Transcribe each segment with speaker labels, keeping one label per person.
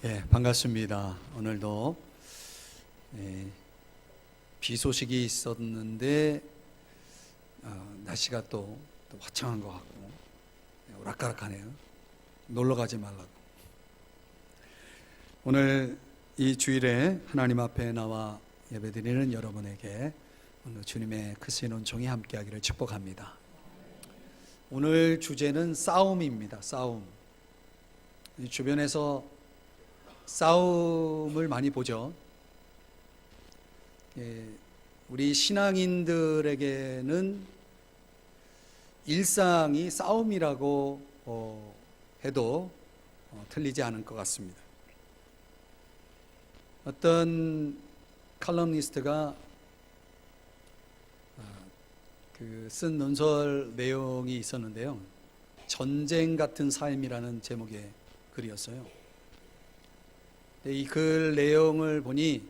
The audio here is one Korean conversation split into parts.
Speaker 1: 반갑습니다. 오늘도 비 소식이 있었는데 날씨가 또 화창한 것 같고 오락가락하네요. 놀러 가지 말라고. 오늘 이 주일에 하나님 앞에 나와 예배드리는 여러분에게 오늘 주님의 크신 은총이 함께하기를 축복합니다. 오늘 주제는 싸움입니다. 싸움. 주변에서 싸움을 많이 보죠. 우리 신앙인들에게는 일상이 싸움이라고 해도 틀리지 않을 것 같습니다. 어떤 칼럼니스트가 쓴 논설 내용이 있었는데요. 전쟁 같은 삶이라는 제목의 글이었어요. 이 글 내용을 보니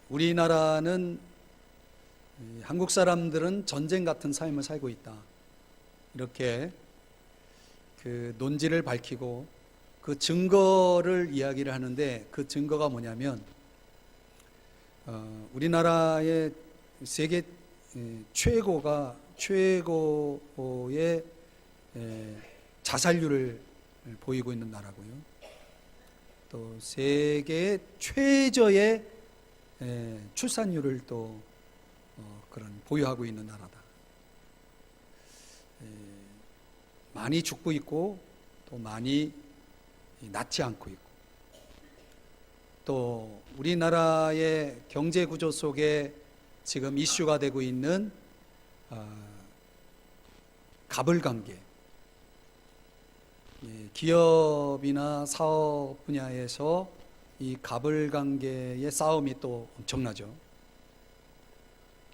Speaker 1: 우리나라는 한국 사람들은 전쟁 같은 삶을 살고 있다. 이렇게 그 논지를 밝히고 그 증거를 이야기를 하는데 그 증거가 뭐냐면 우리나라의 세계 최고의 자살률을 보이고 있는 나라고요. 또 세계 최저의 출산율을 또 그런 보유하고 있는 나라다. 많이 죽고 있고 또 많이 낫지 않고 있고, 또 우리나라의 경제 구조 속에 지금 이슈가 되고 있는 갑을관계, 기업이나 사업 분야에서 이 갑을관계의 싸움이 또 엄청나죠.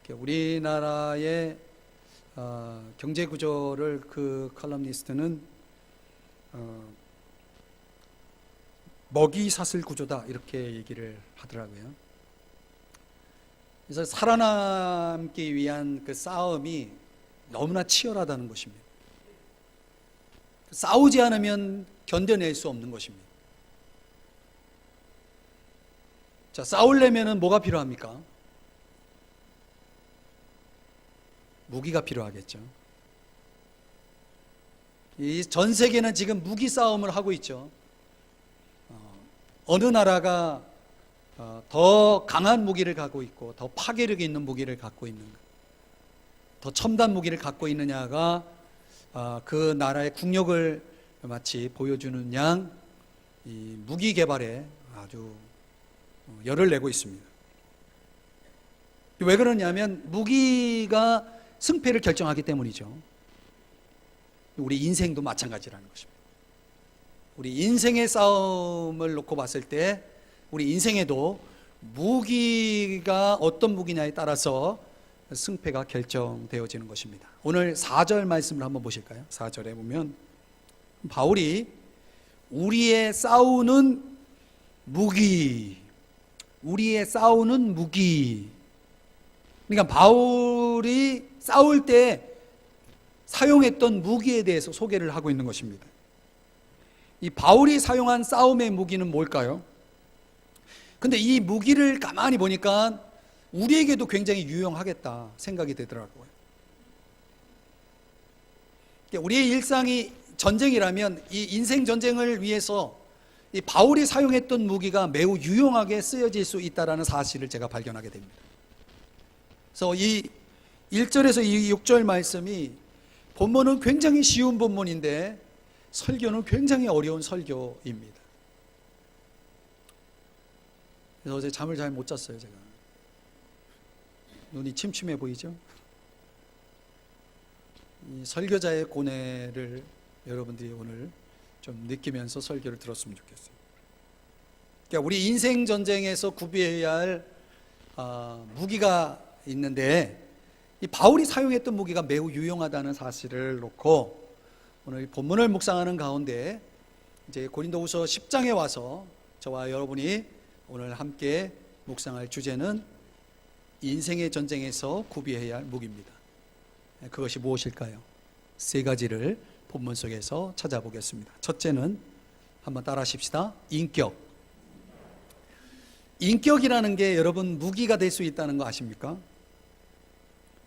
Speaker 1: 우리나라의 경제 구조를 그 칼럼니스트는 먹이 사슬 구조다 이렇게 얘기를 하더라고요. 그래서 살아남기 위한 그 싸움이 너무나 치열하다는 것입니다. 싸우지 않으면 견뎌낼 수 없는 것입니다. 자, 싸우려면 뭐가 필요합니까? 무기가 필요하겠죠. 이 전 세계는 지금 무기 싸움을 하고 있죠. 어느 나라가 더 강한 무기를 갖고 있고 더 파괴력 있는 무기를 갖고 있는가, 더 첨단 무기를 갖고 있느냐가 그 나라의 국력을 마치 보여주는 양 이 무기 개발에 아주 열을 내고 있습니다. 왜 그러냐면 무기가 승패를 결정하기 때문이죠. 우리 인생도 마찬가지라는 것입니다. 우리 인생의 싸움을 놓고 봤을 때 우리 인생에도 무기가 어떤 무기냐에 따라서 승패가 결정되어지는 것입니다. 오늘 4절 말씀을 한번 보실까요? 4절에 보면 바울이 우리의 싸우는 무기, 그러니까 바울이 싸울 때 사용했던 무기에 대해서 소개를 하고 있는 것입니다. 이 바울이 사용한 싸움의 무기는 뭘까요? 근데 이 무기를 가만히 보니까 우리에게도 굉장히 유용하겠다 생각이 되더라고요. 우리의 일상이 전쟁이라면 이 인생 전쟁을 위해서 이 바울이 사용했던 무기가 매우 유용하게 쓰여질 수 있다는 사실을 제가 발견하게 됩니다. 그래서 이 1절에서 이 6절 말씀이 본문은 굉장히 쉬운 본문인데 설교는 굉장히 어려운 설교입니다. 그래서 어제 잠을 잘 못 잤어요. 제가 눈이 침침해 보이죠? 이 설교자의 고뇌를 여러분들이 오늘 좀 느끼면서 설교를 들었으면 좋겠어요. 그러니까 우리 인생 전쟁에서 구비해야 할 무기가 있는데 이 바울이 사용했던 무기가 매우 유용하다는 사실을 놓고 오늘 본문을 묵상하는 가운데 이제 고린도후서 10장에 와서 저와 여러분이 오늘 함께 묵상할 주제는 인생의 전쟁에서 구비해야 할 무기입니다. 그것이 무엇일까요? 세 가지를 본문 속에서 찾아보겠습니다. 첫째는 한번 따라 하십시다. 인격. 인격이라는 게 여러분 무기가 될 수 있다는 거 아십니까?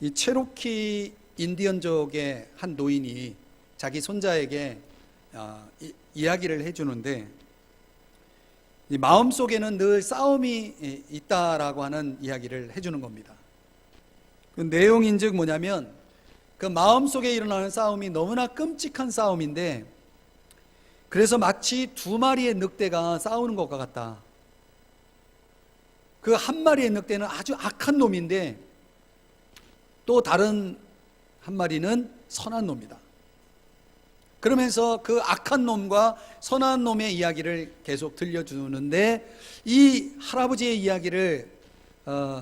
Speaker 1: 이 체로키 인디언족의 한 노인이 자기 손자에게 이야기를 해주는데, 이 마음속에는 늘 싸움이 있다라고 하는 이야기를 해주는 겁니다. 그 내용인즉 뭐냐면, 그 마음속에 일어나는 싸움이 너무나 끔찍한 싸움인데, 그래서 마치 두 마리의 늑대가 싸우는 것과 같다. 그 한 마리의 늑대는 아주 악한 놈인데, 또 다른 한 마리는 선한 놈이다. 그러면서 그 악한 놈과 선한 놈의 이야기를 계속 들려주는데, 이 할아버지의 이야기를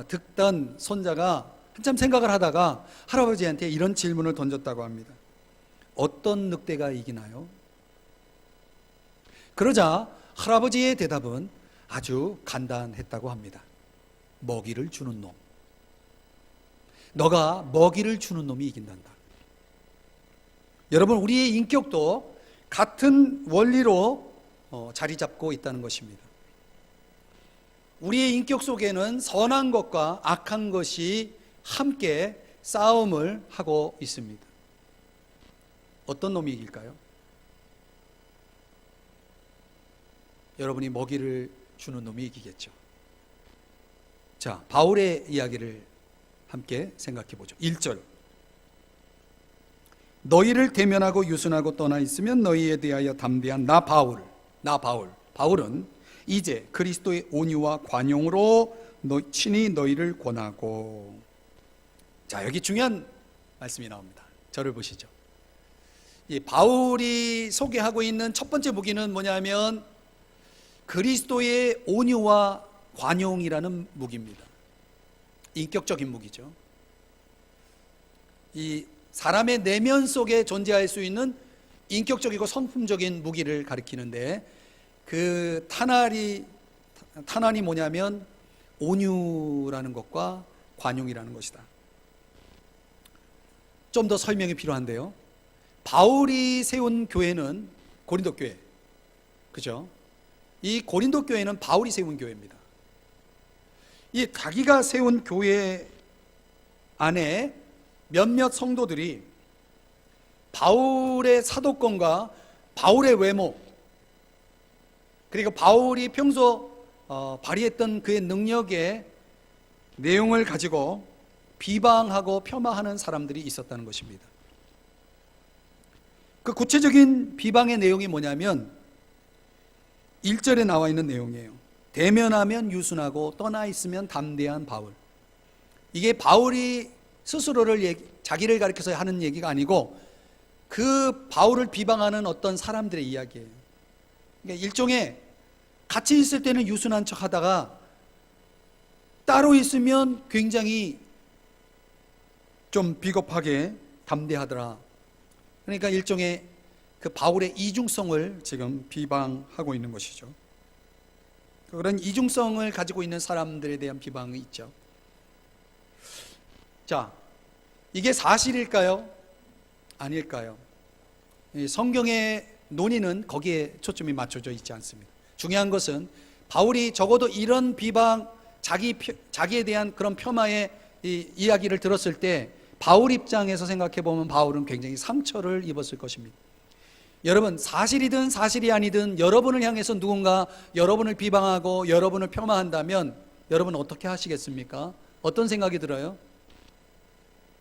Speaker 1: 듣던 손자가 한참 생각을 하다가 할아버지한테 이런 질문을 던졌다고 합니다. 어떤 늑대가 이기나요? 그러자 할아버지의 대답은 아주 간단했다고 합니다. 먹이를 주는 놈. 너가 먹이를 주는 놈이 이긴단다. 여러분, 우리의 인격도 같은 원리로 자리 잡고 있다는 것입니다. 우리의 인격 속에는 선한 것과 악한 것이 함께 싸움을 하고 있습니다. 어떤 놈이 이길까요? 여러분이 먹이를 주는 놈이 이기겠죠. 자, 바울의 이야기를 함께 생각해 보죠. 1절. 너희를 대면하고 유순하고 떠나 있으면 너희에 대하여 담대한 나 바울. 바울은 이제 그리스도의 온유와 관용으로 친히 너희를 권하고. 자, 여기 중요한 말씀이 나옵니다. 저를 보시죠. 이 바울이 소개하고 있는 첫 번째 무기는 뭐냐면 그리스도의 온유와 관용이라는 무기입니다. 인격적인 무기죠. 이 사람의 내면 속에 존재할 수 있는 인격적이고 성품적인 무기를 가리키는데, 그 탄환이 뭐냐면 온유라는 것과 관용이라는 것이다. 좀 더 설명이 필요한데요. 바울이 세운 교회는 고린도 교회, 그죠? 이 고린도 교회는 바울이 세운 교회입니다. 이 자기가 세운 교회 안에 몇몇 성도들이 바울의 사도권과 바울의 외모, 그리고 바울이 평소 발휘했던 그의 능력의 내용을 가지고 비방하고 폄하하는 사람들이 있었다는 것입니다. 그 구체적인 비방의 내용이 뭐냐면 1절에 나와 있는 내용이에요. 대면하면 유순하고 떠나 있으면 담대한 바울. 이게 바울이 스스로를 자기를 가리켜서 하는 얘기가 아니고 그 바울을 비방하는 어떤 사람들의 이야기예요. 그러니까 일종의 같이 있을 때는 유순한 척 하다가 따로 있으면 굉장히 좀 비겁하게 담대하더라. 그러니까 일종의 그 바울의 이중성을 지금 비방하고 있는 것이죠. 그런 이중성을 가지고 있는 사람들에 대한 비방이 있죠. 자, 이게 사실일까요? 아닐까요? 성경의 논의는 거기에 초점이 맞춰져 있지 않습니다. 중요한 것은 바울이 적어도 이런 비방, 자기에 대한 그런 폄하의 이야기를 들었을 때 바울 입장에서 생각해 보면 바울은 굉장히 상처를 입었을 것입니다. 여러분, 사실이든 사실이 아니든 여러분을 향해서 누군가 여러분을 비방하고 여러분을 폄하한다면 여러분 어떻게 하시겠습니까? 어떤 생각이 들어요?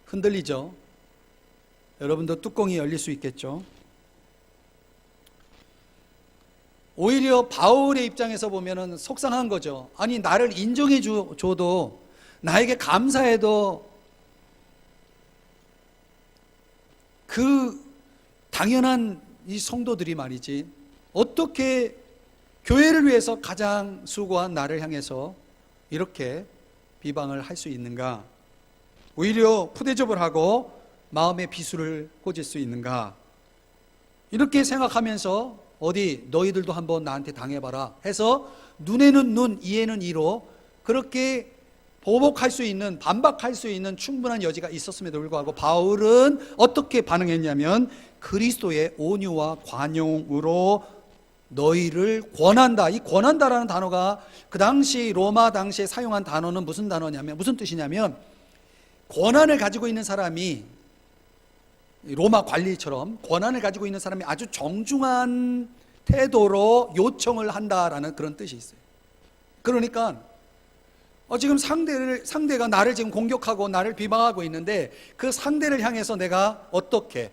Speaker 1: 흔들리죠. 여러분도 뚜껑이 열릴 수 있겠죠. 오히려 바울의 입장에서 보면은 속상한 거죠. 아니, 나를 인정해 줘도, 나에게 감사해도 그 당연한 이 성도들이 말이지, 어떻게 교회를 위해서 가장 수고한 나를 향해서 이렇게 비방을 할 수 있는가? 오히려 푸대접을 하고 마음의 비수를 꽂을 수 있는가? 이렇게 생각하면서 어디 너희들도 한번 나한테 당해봐라 해서 눈에는 눈, 이에는 이로 그렇게 보복할 수 있는, 반박할 수 있는 충분한 여지가 있었음에도 불구하고 바울은 어떻게 반응했냐면 그리스도의 온유와 관용으로 너희를 권한다. 이 권한다라는 단어가 그 당시 로마 당시에 사용한 단어는 무슨 단어냐면, 무슨 뜻이냐면, 권한을 가지고 있는 사람이, 로마 관리처럼 권한을 가지고 있는 사람이 아주 정중한 태도로 요청을 한다라는 그런 뜻이 있어요. 그러니까 지금 상대가 나를 지금 공격하고 나를 비방하고 있는데, 그 상대를 향해서 내가 어떻게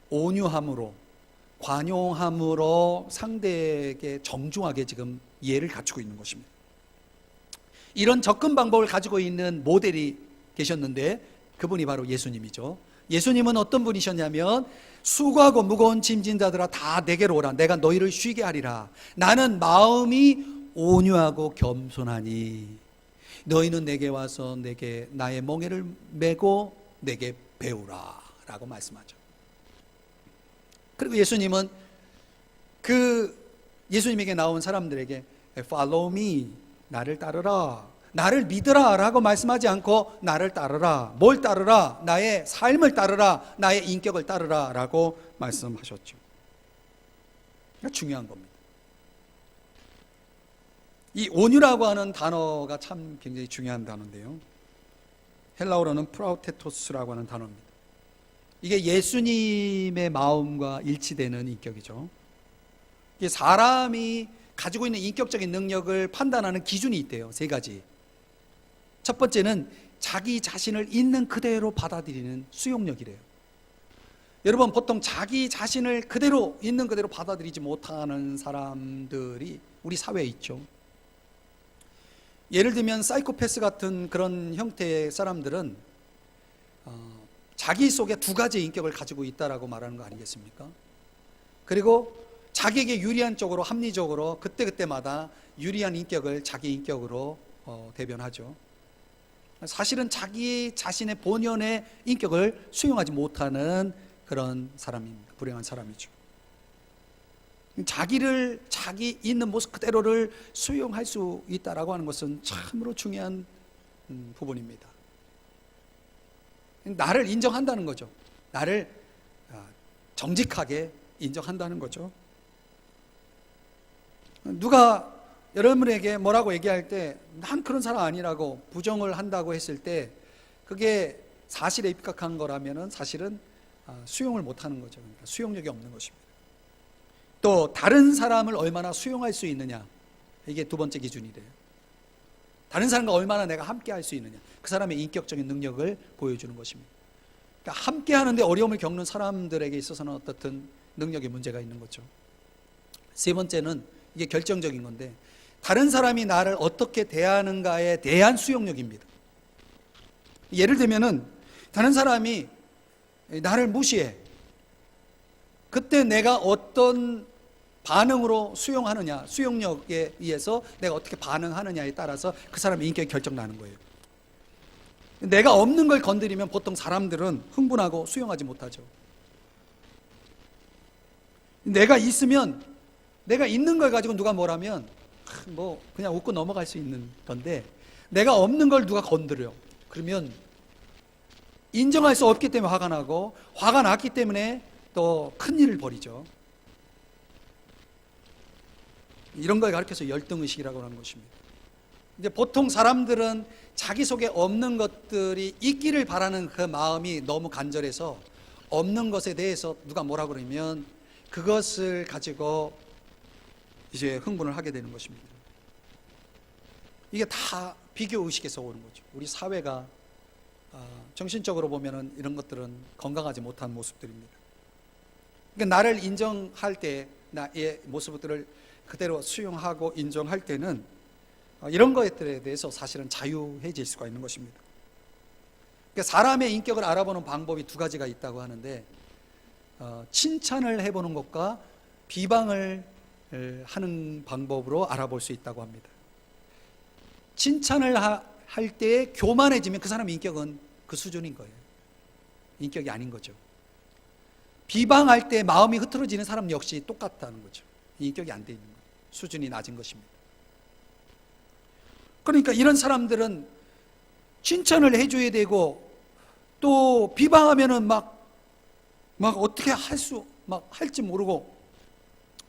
Speaker 1: 온유함으로, 관용함으로 상대에게 정중하게 지금 이해를 갖추고 있는 것입니다. 이런 접근 방법을 가지고 있는 모델이 계셨는데, 그분이 바로 예수님이죠. 예수님은 어떤 분이셨냐면, 수고하고 무거운 짐진 자들아 다 내게로 오라. 내가 너희를 쉬게 하리라. 나는 마음이 온유하고 겸손하니 너희는 내게 와서 내게 나의 멍에를 메고 내게 배우라 라고 말씀하죠. 그리고 예수님은 예수님에게 나온 사람들에게 Follow me, 나를 따르라, 나를 믿으라 라고 말씀하지 않고 나를 따르라. 뭘 따르라? 나의 삶을 따르라, 나의 인격을 따르라 라고 말씀하셨죠. 중요한 겁니다. 이 온유라고 하는 단어가 참 굉장히 중요한 단어인데요, 헬라어로는 프라우테토스라고 하는 단어입니다. 이게 예수님의 마음과 일치되는 인격이죠. 이게 사람이 가지고 있는 인격적인 능력을 판단하는 기준이 있대요. 3가지. 첫 번째는 자기 자신을 있는 그대로 받아들이는 수용력이래요. 여러분, 보통 자기 자신을 그대로, 있는 그대로 받아들이지 못하는 사람들이 우리 사회에 있죠. 예를 들면 사이코패스 같은 그런 형태의 사람들은 자기 속에 2가지의 인격을 가지고 있다라고 말하는 거 아니겠습니까? 그리고 자기에게 유리한 쪽으로, 합리적으로 그때그때마다 유리한 인격을 자기 인격으로 대변하죠. 사실은 자기 자신의 본연의 인격을 수용하지 못하는 그런 사람입니다. 불행한 사람이죠. 자기 있는 모습 그대로를 수용할 수 있다라고 하는 것은 참으로 중요한 부분입니다. 나를 인정한다는 거죠. 나를 정직하게 인정한다는 거죠. 누가 여러분에게 뭐라고 얘기할 때 난 그런 사람 아니라고 부정을 한다고 했을 때, 그게 사실에 입각한 거라면 사실은 수용을 못하는 거죠. 그러니까 수용력이 없는 것입니다. 또 다른 사람을 얼마나 수용할 수 있느냐, 이게 2번째 기준이 돼요. 다른 사람과 얼마나 내가 함께 할 수 있느냐, 그 사람의 인격적인 능력을 보여주는 것입니다. 그러니까 함께 하는데 어려움을 겪는 사람들에게 있어서는 어떻든 능력의 문제가 있는 거죠. 3번째는 이게 결정적인 건데, 다른 사람이 나를 어떻게 대하는가에 대한 수용력입니다. 예를 들면은 다른 사람이 나를 무시해. 그때 내가 어떤 반응으로 수용하느냐, 수용력에 의해서 내가 어떻게 반응하느냐에 따라서 그 사람의 인격이 결정나는 거예요. 내가 없는 걸 건드리면 보통 사람들은 흥분하고 수용하지 못하죠. 내가 있으면, 내가 있는 걸 가지고 누가 뭐라면 뭐 그냥 웃고 넘어갈 수 있는 건데, 내가 없는 걸 누가 건드려, 그러면 인정할 수 없기 때문에 화가 나고, 화가 났기 때문에 또 큰일을 벌이죠. 이런 걸 가르쳐서 열등의식이라고 하는 것입니다. 이제 보통 사람들은 자기 속에 없는 것들이 있기를 바라는 그 마음이 너무 간절해서, 없는 것에 대해서 누가 뭐라 그러면 그것을 가지고 이제 흥분을 하게 되는 것입니다. 이게 다 비교의식에서 오는 거죠. 우리 사회가 정신적으로 보면은 이런 것들은 건강하지 못한 모습들입니다. 그러니까 나를 인정할 때, 나의 모습들을 그대로 수용하고 인정할 때는 이런 것들에 대해서 사실은 자유해질 수가 있는 것입니다. 그러니까 사람의 인격을 알아보는 방법이 2가지가 있다고 하는데, 칭찬을 해보는 것과 비방을 하는 방법으로 알아볼 수 있다고 합니다. 칭찬을 할 때 교만해지면 그 사람의 인격은 그 수준인 거예요. 인격이 아닌 거죠. 비방할 때 마음이 흐트러지는 사람 역시 똑같다는 거죠. 인격이 안 돼 있는 거예요. 수준이 낮은 것입니다. 그러니까 이런 사람들은 칭찬을 해줘야 되고, 또 비방하면은 막 어떻게 할지 모르고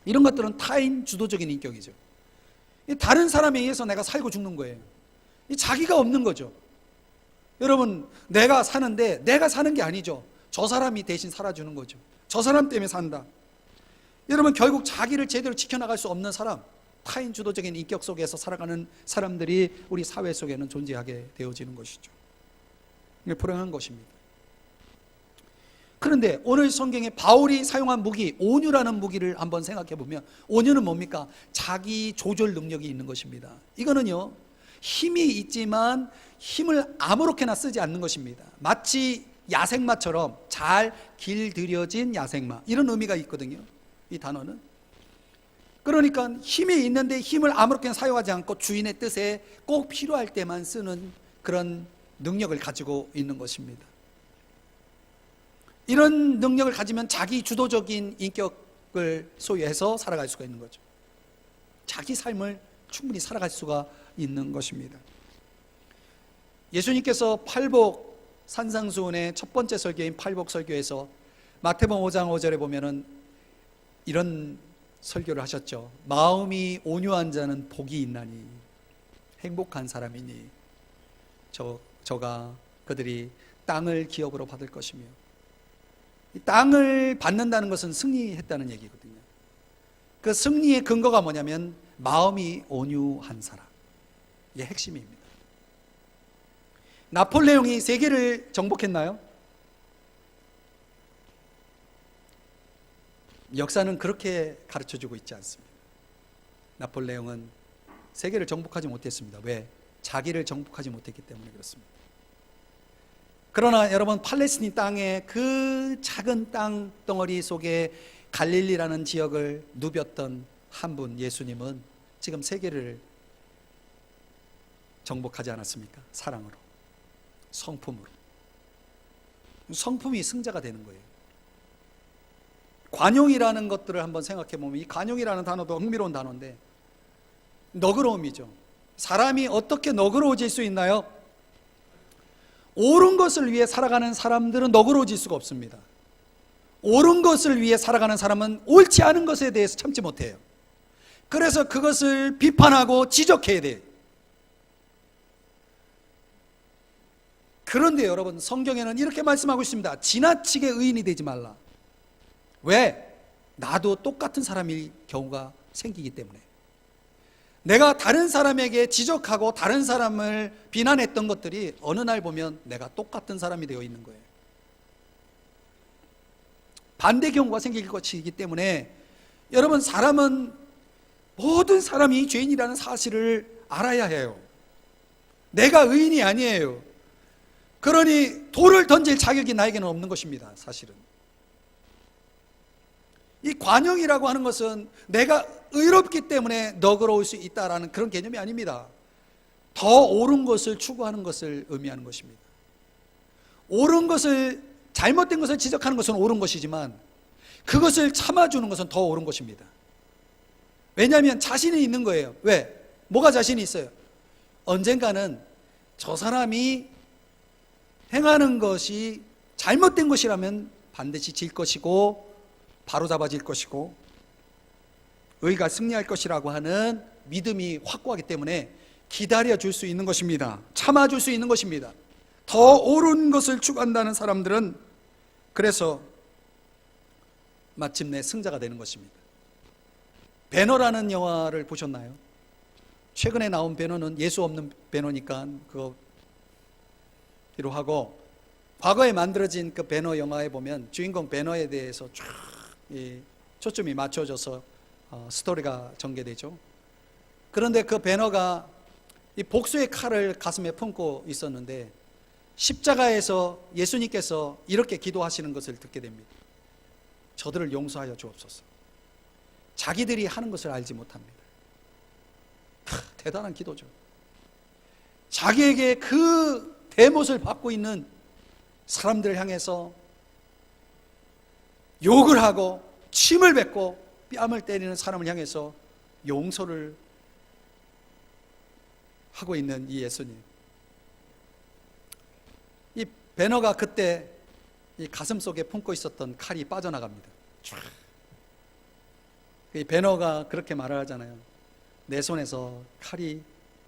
Speaker 1: 이런 것들은 타인 주도적인 인격이죠. 다른 사람에 의해서 내가 살고 죽는 거예요. 자기가 없는 거죠. 여러분, 내가 사는데 내가 사는 게 아니죠. 저 사람이 대신 살아주는 거죠. 저 사람 때문에 산다. 여러분, 결국 자기를 제대로 지켜나갈 수 없는 사람, 타인 주도적인 인격 속에서 살아가는 사람들이 우리 사회 속에는 존재하게 되어지는 것이죠. 이게 불행한 것입니다. 그런데 오늘 성경에 바울이 사용한 무기, 온유라는 무기를 한번 생각해 보면, 온유는 뭡니까? 자기 조절 능력이 있는 것입니다. 이거는요, 힘이 있지만 힘을 아무렇게나 쓰지 않는 것입니다. 마치 야생마처럼 잘 길들여진 야생마, 이런 의미가 있거든요, 이 단어는. 그러니까 힘이 있는데 힘을 아무렇게나 사용하지 않고 주인의 뜻에 꼭 필요할 때만 쓰는 그런 능력을 가지고 있는 것입니다. 이런 능력을 가지면 자기 주도적인 인격을 소유해서 살아갈 수가 있는 거죠. 자기 삶을 충분히 살아갈 수가 있는 것입니다. 예수님께서 팔복 산상수훈의 첫 번째 설교인 팔복 설교에서 마태복음 5장 5절에 보면은 이런 설교를 하셨죠. 마음이 온유한 자는 복이 있나니, 행복한 사람이니 저가 그들이 땅을 기업으로 받을 것이며, 땅을 받는다는 것은 승리했다는 얘기거든요. 그 승리의 근거가 뭐냐면 마음이 온유한 사람, 이게 핵심입니다. 나폴레옹이 세계를 정복했나요? 역사는 그렇게 가르쳐주고 있지 않습니다. 나폴레옹은 세계를 정복하지 못했습니다. 왜? 자기를 정복하지 못했기 때문에 그렇습니다. 그러나 여러분, 팔레스틴 땅의 그 작은 땅 덩어리 속에 갈릴리라는 지역을 누볐던 한 분, 예수님은 지금 세계를 정복하지 않았습니까? 사랑으로, 성품으로. 성품이 승자가 되는 거예요. 관용이라는 것들을 한번 생각해 보면, 이 관용이라는 단어도 흥미로운 단어인데, 너그러움이죠. 사람이 어떻게 너그러워질 수 있나요? 옳은 것을 위해 살아가는 사람들은 너그러워질 수가 없습니다. 옳은 것을 위해 살아가는 사람은 옳지 않은 것에 대해서 참지 못해요. 그래서 그것을 비판하고 지적해야 돼요. 그런데 여러분, 성경에는 이렇게 말씀하고 있습니다. 지나치게 의인이 되지 말라. 왜? 나도 똑같은 사람일 경우가 생기기 때문에. 내가 다른 사람에게 지적하고 다른 사람을 비난했던 것들이 어느 날 보면 내가 똑같은 사람이 되어 있는 거예요. 반대 경우가 생길 것이기 때문에 여러분, 사람은, 모든 사람이 죄인이라는 사실을 알아야 해요. 내가 의인이 아니에요. 그러니 돌을 던질 자격이 나에게는 없는 것입니다, 사실은. 이 관용이라고 하는 것은 내가 의롭기 때문에 너그러울 수 있다라는 그런 개념이 아닙니다. 더 옳은 것을 추구하는 것을 의미하는 것입니다. 옳은 것을, 잘못된 것을 지적하는 것은 옳은 것이지만 그것을 참아주는 것은 더 옳은 것입니다. 왜냐하면 자신이 있는 거예요. 왜? 뭐가 자신이 있어요? 언젠가는 저 사람이 행하는 것이 잘못된 것이라면 반드시 질 것이고 바로잡아질 것이고 의가 승리할 것이라고 하는 믿음이 확고하기 때문에 기다려줄 수 있는 것입니다. 참아줄 수 있는 것입니다. 더 옳은 것을 추구한다는 사람들은 그래서 마침내 승자가 되는 것입니다. 배너라는 영화를 보셨나요? 최근에 나온 배너는 예수 없는 배너니까 그거 뒤로 하고, 과거에 만들어진 그 배너 영화에 보면 주인공 배너에 대해서 쫙 초점이 맞춰져서 스토리가 전개되죠. 그런데 그 배너가 이 복수의 칼을 가슴에 품고 있었는데 십자가에서 예수님께서 이렇게 기도하시는 것을 듣게 됩니다. 저들을 용서하여 주옵소서. 자기들이 하는 것을 알지 못합니다. 대단한 기도죠. 자기에게 그 대못을 받고 있는 사람들을 향해서 욕을 하고 침을 뱉고 뺨을 때리는 사람을 향해서 용서를 하고 있는 이 예수님. 이 배너가 그때 이 가슴 속에 품고 있었던 칼이 빠져나갑니다. 이 배너가 그렇게 말을 하잖아요. 내 손에서 칼이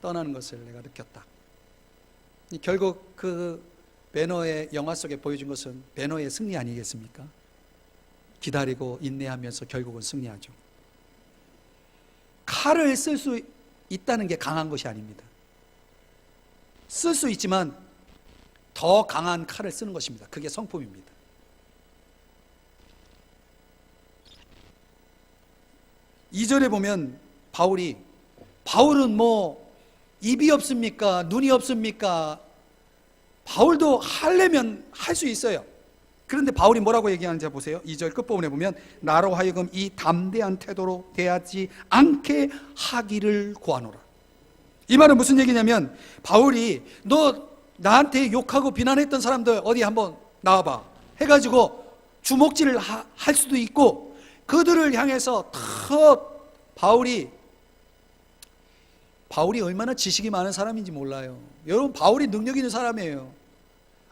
Speaker 1: 떠나는 것을 내가 느꼈다. 결국 그 배너의 영화 속에 보여준 것은 배너의 승리 아니겠습니까? 기다리고 인내하면서 결국은 승리하죠. 칼을 쓸 수 있다는 게 강한 것이 아닙니다. 쓸 수 있지만 더 강한 칼을 쓰는 것입니다. 그게 성품입니다. 이절에 보면 바울은 뭐 입이 없습니까? 눈이 없습니까? 바울도 하려면 할 수 있어요. 그런데 바울이 뭐라고 얘기하는지 보세요. 2절 끝부분에 보면 나로 하여금 이 담대한 태도로 대하지 않게 하기를 구하노라. 이 말은 무슨 얘기냐면 바울이 너 나한테 욕하고 비난했던 사람들 어디 한번 나와봐 해가지고 주먹질을 할 수도 있고 그들을 향해서 더 바울이 얼마나 지식이 많은 사람인지 몰라요. 여러분, 바울이 능력 있는 사람이에요.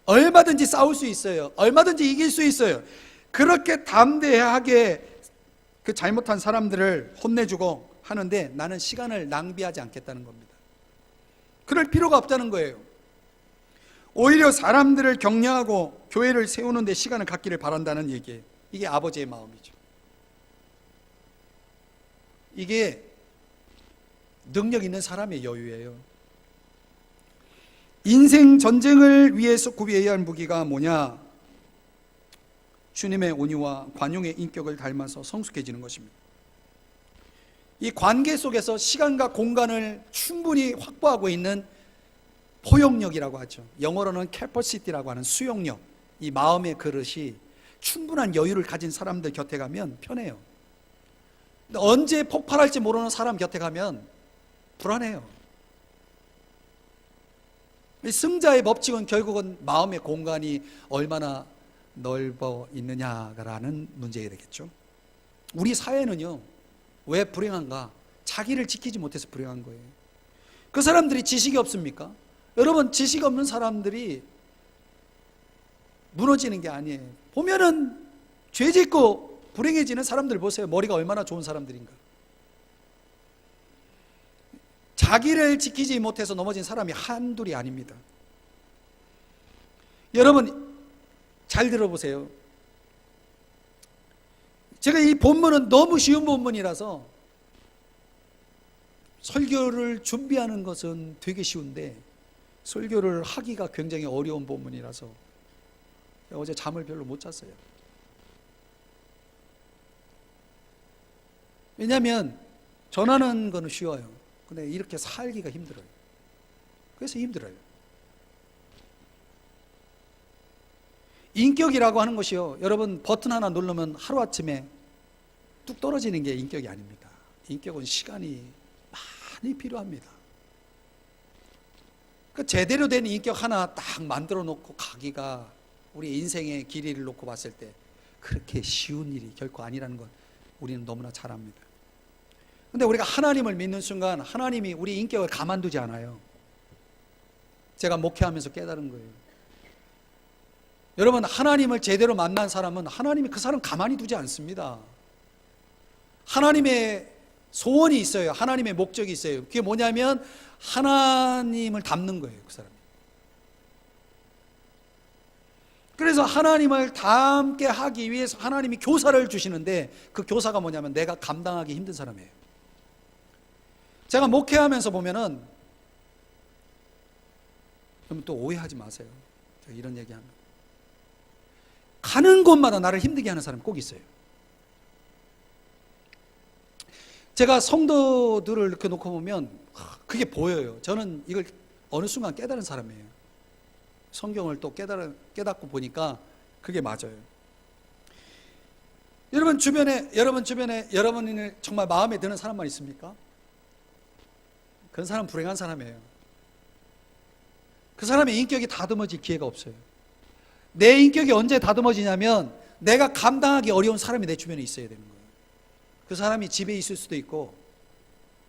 Speaker 1: 얼마든지 싸울 수 있어요. 얼마든지 이길 수 있어요. 그렇게 담대하게 그 잘못한 사람들을 혼내주고 하는데 나는 시간을 낭비하지 않겠다는 겁니다. 그럴 필요가 없다는 거예요. 오히려 사람들을 격려하고 교회를 세우는 데 시간을 갖기를 바란다는 얘기예요. 이게 아버지의 마음이죠. 이게 능력 있는 사람의 여유예요. 인생 전쟁을 위해서 구비해야 할 무기가 뭐냐? 주님의 온유와 관용의 인격을 닮아서 성숙해지는 것입니다. 이 관계 속에서 시간과 공간을 충분히 확보하고 있는 포용력이라고 하죠. 영어로는 캐퍼시티라고 하는 수용력, 이 마음의 그릇이 충분한 여유를 가진 사람들 곁에 가면 편해요. 근데 언제 폭발할지 모르는 사람 곁에 가면 불안해요. 승자의 법칙은 결국은 마음의 공간이 얼마나 넓어 있느냐라는 문제가 되겠죠. 우리 사회는요, 왜 불행한가? 자기를 지키지 못해서 불행한 거예요. 그 사람들이 지식이 없습니까? 여러분, 지식 없는 사람들이 무너지는 게 아니에요. 보면은 죄 짓고 불행해지는 사람들 보세요. 머리가 얼마나 좋은 사람들인가. 자기를 지키지 못해서 넘어진 사람이 한둘이 아닙니다. 여러분, 잘 들어보세요. 제가 이 본문은 너무 쉬운 본문이라서 설교를 준비하는 것은 되게 쉬운데 설교를 하기가 굉장히 어려운 본문이라서 어제 잠을 별로 못 잤어요. 왜냐하면 전하는 거는 쉬워요. 근데 이렇게 살기가 힘들어요. 그래서 힘들어요. 인격이라고 하는 것이요, 여러분, 버튼 하나 누르면 하루아침에 뚝 떨어지는 게 인격이 아닙니다. 인격은 시간이 많이 필요합니다. 그 제대로 된 인격 하나 딱 만들어 놓고 가기가 우리 인생의 길이를 놓고 봤을 때 그렇게 쉬운 일이 결코 아니라는 것 우리는 너무나 잘 압니다. 근데 우리가 하나님을 믿는 순간 하나님이 우리 인격을 가만두지 않아요. 제가 목회하면서 깨달은 거예요. 여러분, 하나님을 제대로 만난 사람은 하나님이 그 사람 가만히 두지 않습니다. 하나님의 소원이 있어요. 하나님의 목적이 있어요. 그게 뭐냐면 하나님을 닮는 거예요, 그 사람이. 그래서 하나님을 닮게 하기 위해서 하나님이 교사를 주시는데 그 교사가 뭐냐면 내가 감당하기 힘든 사람이에요. 제가 목회하면서 보면은, 그럼 또 오해하지 마세요. 제가 이런 얘기하면 가는 곳마다 나를 힘들게 하는 사람이 꼭 있어요. 제가 성도들을 이렇게 놓고 보면 그게 보여요. 저는 이걸 어느 순간 깨달은 사람이에요. 성경을 또 깨닫고 보니까 그게 맞아요. 여러분 주변에 여러분이 정말 마음에 드는 사람만 있습니까? 그런 사람 불행한 사람이에요. 그 사람의 인격이 다듬어질 기회가 없어요. 내 인격이 언제 다듬어지냐면 내가 감당하기 어려운 사람이 내 주변에 있어야 되는 거예요. 그 사람이 집에 있을 수도 있고,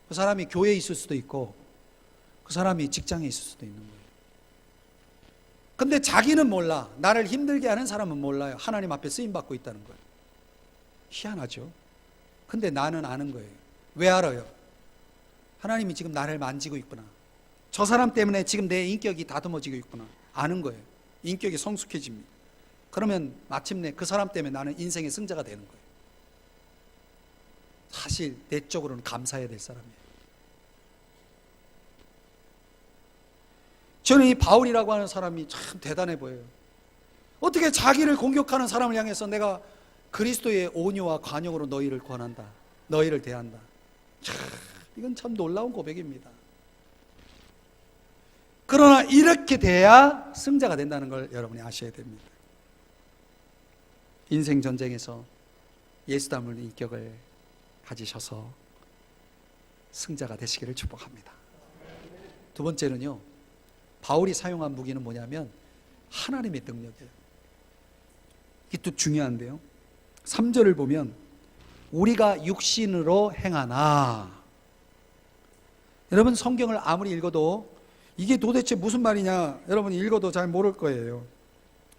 Speaker 1: 그 사람이 교회에 있을 수도 있고, 그 사람이 직장에 있을 수도 있는 거예요. 근데 자기는 몰라. 나를 힘들게 하는 사람은 몰라요. 하나님 앞에 쓰임받고 있다는 거예요. 희한하죠. 근데 나는 아는 거예요. 왜 알아요? 하나님이 지금 나를 만지고 있구나. 저 사람 때문에 지금 내 인격이 다듬어지고 있구나. 아는 거예요. 인격이 성숙해집니다. 그러면 마침내 그 사람 때문에 나는 인생의 승자가 되는 거예요. 사실 내적으로는 감사해야 될 사람이에요. 저는 이 바울이라고 하는 사람이 참 대단해 보여요. 어떻게 자기를 공격하는 사람을 향해서 내가 그리스도의 온유와 관용으로 너희를 권한다, 너희를 대한다. 참, 이건 참 놀라운 고백입니다. 그러나 이렇게 돼야 승자가 된다는 걸 여러분이 아셔야 됩니다. 인생 전쟁에서 예수 닮은 인격을 가지셔서 승자가 되시기를 축복합니다. 두 번째는요, 바울이 사용한 무기는 뭐냐면 하나님의 능력이에요. 이게 또 중요한데요, 3절을 보면 우리가 육신으로 행하나. 여러분 성경을 아무리 읽어도 이게 도대체 무슨 말이냐 여러분이 읽어도 잘 모를 거예요.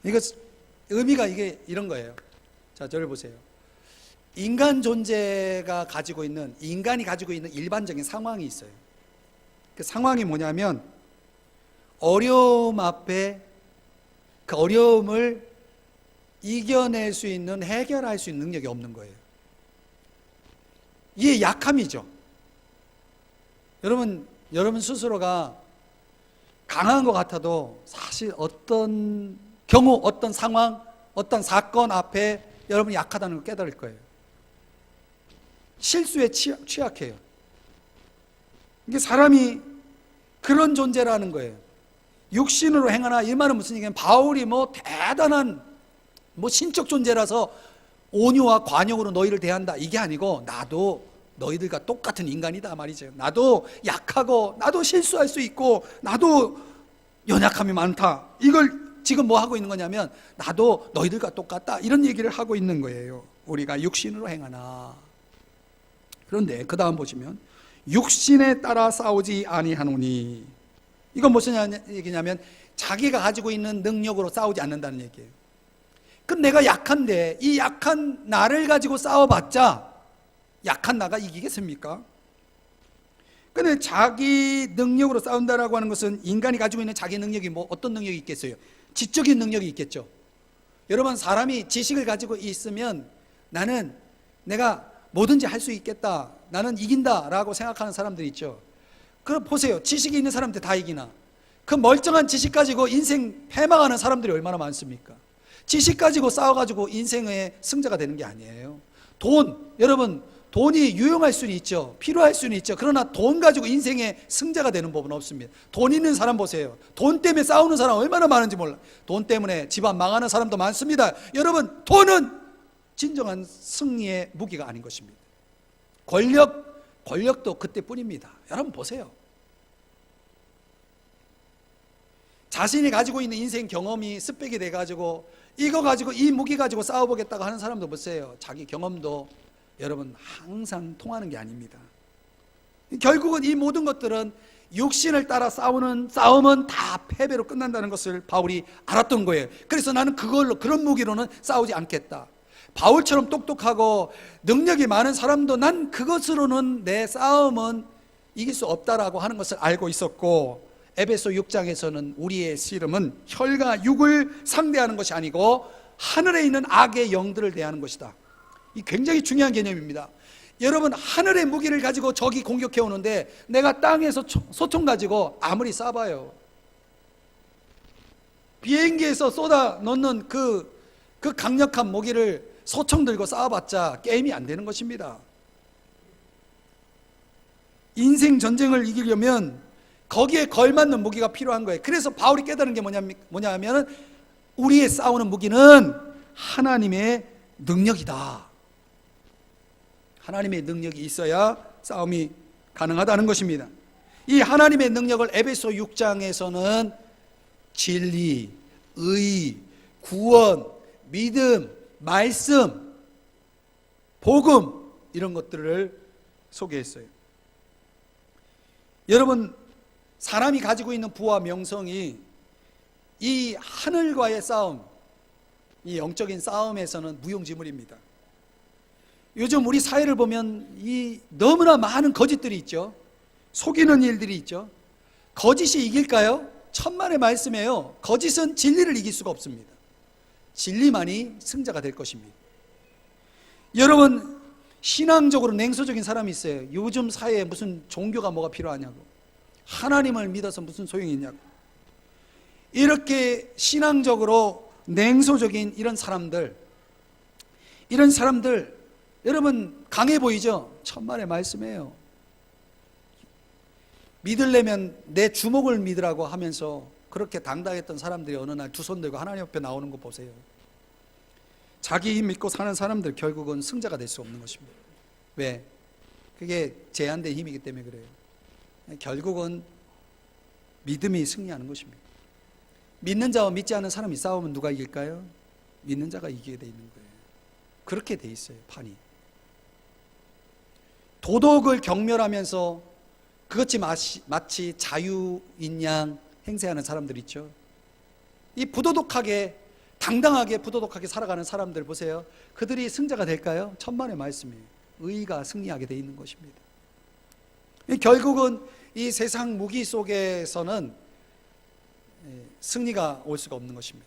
Speaker 1: 이거 의미가 이게 이런 거예요. 자, 저를 보세요. 인간 존재가 가지고 있는, 인간이 가지고 있는 일반적인 상황이 있어요. 그 상황이 뭐냐면 어려움 앞에 그 어려움을 이겨낼 수 있는, 해결할 수 있는 능력이 없는 거예요. 이게 약함이죠. 여러분 스스로가 강한 것 같아도 사실 어떤 경우, 어떤 상황, 어떤 사건 앞에 여러분이 약하다는 걸 깨달을 거예요. 실수에 취약해요. 이게 사람이 그런 존재라는 거예요. 육신으로 행하나, 이 말은 무슨 얘기냐면 바울이 대단한 신적 존재라서 온유와 관용으로 너희를 대한다, 이게 아니고 나도 너희들과 똑같은 인간이다 말이죠. 나도 약하고 나도 실수할 수 있고 나도 연약함이 많다. 이걸 지금 하고 있는 거냐면 나도 너희들과 똑같다, 이런 얘기를 하고 있는 거예요. 우리가 육신으로 행하나. 그런데 그 다음 보시면 육신에 따라 싸우지 아니하노니, 이건 무슨 얘기냐면 자기가 가지고 있는 능력으로 싸우지 않는다는 얘기예요. 그럼 내가 약한데 이 약한 나를 가지고 싸워봤자 약한 나가 이기겠습니까? 근데 자기 능력으로 싸운다라고 하는 것은 인간이 가지고 있는 자기 능력이 어떤 능력이 있겠어요? 지적인 능력이 있겠죠. 여러분, 사람이 지식을 가지고 있으면 나는 내가 뭐든지 할 수 있겠다, 나는 이긴다라고 생각하는 사람들이 있죠. 그럼 보세요. 지식이 있는 사람들 다 이기나? 그 멀쩡한 지식 가지고 인생 패망하는 사람들이 얼마나 많습니까? 지식 가지고 싸워가지고 인생의 승자가 되는 게 아니에요. 여러분 돈이 유용할 수는 있죠. 필요할 수는 있죠. 그러나 돈 가지고 인생의 승자가 되는 법은 없습니다. 돈 있는 사람 보세요. 돈 때문에 싸우는 사람 얼마나 많은지 몰라. 돈 때문에 집안 망하는 사람도 많습니다. 여러분, 돈은 진정한 승리의 무기가 아닌 것입니다. 권력도 그때뿐입니다. 여러분 보세요. 자신이 가지고 있는 인생 경험이 스펙이 돼가지고 이거 가지고, 이 무기 가지고 싸워보겠다고 하는 사람도 보세요. 자기 경험도 여러분 항상 통하는 게 아닙니다. 결국은 이 모든 것들은 육신을 따라 싸우는 싸움은 다 패배로 끝난다는 것을 바울이 알았던 거예요. 그래서 나는 그런 무기로는 싸우지 않겠다. 바울처럼 똑똑하고 능력이 많은 사람도 난 그것으로는 내 싸움은 이길 수 없다라고 하는 것을 알고 있었고, 에베소 6장에서는 우리의 씨름은 혈과 육을 상대하는 것이 아니고 하늘에 있는 악의 영들을 대하는 것이다. 이 굉장히 중요한 개념입니다. 여러분, 하늘의 무기를 가지고 적이 공격해 오는데 내가 땅에서 소총 가지고 아무리 쏴봐요, 비행기에서 쏟아 넣는 그 강력한 무기를 소총 들고 싸워봤자 게임이 안 되는 것입니다. 인생 전쟁을 이기려면 거기에 걸맞는 무기가 필요한 거예요. 그래서 바울이 깨달은 게 뭐냐 하면 우리의 싸우는 무기는 하나님의 능력이다. 하나님의 능력이 있어야 싸움이 가능하다는 것입니다. 이 하나님의 능력을 에베소 6장에서는 진리, 의, 구원, 믿음, 말씀, 복음, 이런 것들을 소개했어요. 여러분, 사람이 가지고 있는 부와 명성이 이 하늘과의 싸움, 이 영적인 싸움에서는 무용지물입니다. 요즘 우리 사회를 보면 이 너무나 많은 거짓들이 있죠. 속이는 일들이 있죠. 거짓이 이길까요? 천만의 말씀이에요. 거짓은 진리를 이길 수가 없습니다. 진리만이 승자가 될 것입니다. 여러분, 신앙적으로 냉소적인 사람이 있어요. 요즘 사회에 무슨 종교가 뭐가 필요하냐고, 하나님을 믿어서 무슨 소용이 있냐고. 이렇게 신앙적으로 냉소적인 이런 사람들, 여러분 강해 보이죠? 천만의 말씀이에요. 믿으려면 내 주먹을 믿으라고 하면서 그렇게 당당했던 사람들이 어느 날 두 손 들고 하나님 앞에 나오는 거 보세요. 자기 힘 믿고 사는 사람들 결국은 승자가 될 수 없는 것입니다. 왜? 그게 제한된 힘이기 때문에 그래요. 결국은 믿음이 승리하는 것입니다. 믿는 자와 믿지 않는 사람이 싸우면 누가 이길까요? 믿는 자가 이기게 돼 있는 거예요. 그렇게 돼 있어요, 판이. 도덕을 경멸하면서 그것이 마치 자유인 양 행세하는 사람들 있죠. 이 부도덕하게, 당당하게 부도덕하게 살아가는 사람들 보세요. 그들이 승자가 될까요? 천만의 말씀이에요. 의가 승리하게 돼 있는 것입니다. 결국은 이 세상 무기 속에서는 승리가 올 수가 없는 것입니다.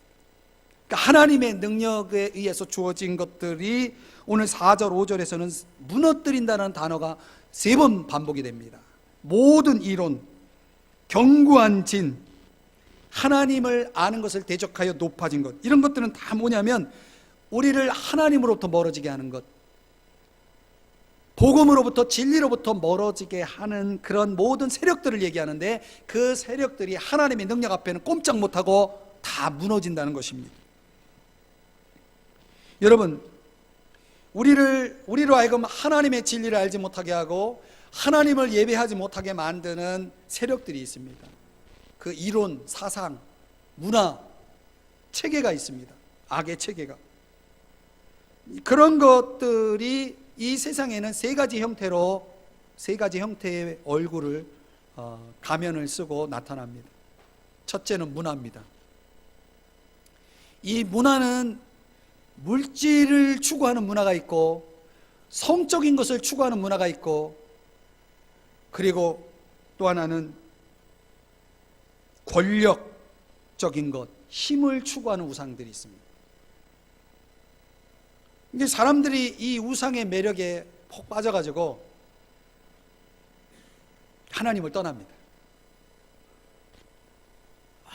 Speaker 1: 그러니까 하나님의 능력에 의해서 주어진 것들이 오늘 4절 5절에서는 무너뜨린다는 단어가 3번 반복이 됩니다. 모든 이론, 견고한 진, 하나님을 아는 것을 대적하여 높아진 것, 이런 것들은 다 뭐냐면 우리를 하나님으로부터 멀어지게 하는 것, 복음으로부터 진리로부터 멀어지게 하는 그런 모든 세력들을 얘기하는데, 그 세력들이 하나님의 능력 앞에는 꼼짝 못하고 다 무너진다는 것입니다. 여러분, 우리로 하여금 하나님의 진리를 알지 못하게 하고 하나님을 예배하지 못하게 만드는 세력들이 있습니다. 그 이론, 사상, 문화, 체계가 있습니다. 악의 체계가. 그런 것들이 이 세상에는 세 가지 형태의 얼굴을 가면을 쓰고 나타납니다. 첫째는 문화입니다. 이 문화는 물질을 추구하는 문화가 있고, 성적인 것을 추구하는 문화가 있고, 그리고 또 하나는 권력적인 것, 힘을 추구하는 우상들이 있습니다. 이게 사람들이 이 우상의 매력에 폭 빠져가지고 하나님을 떠납니다.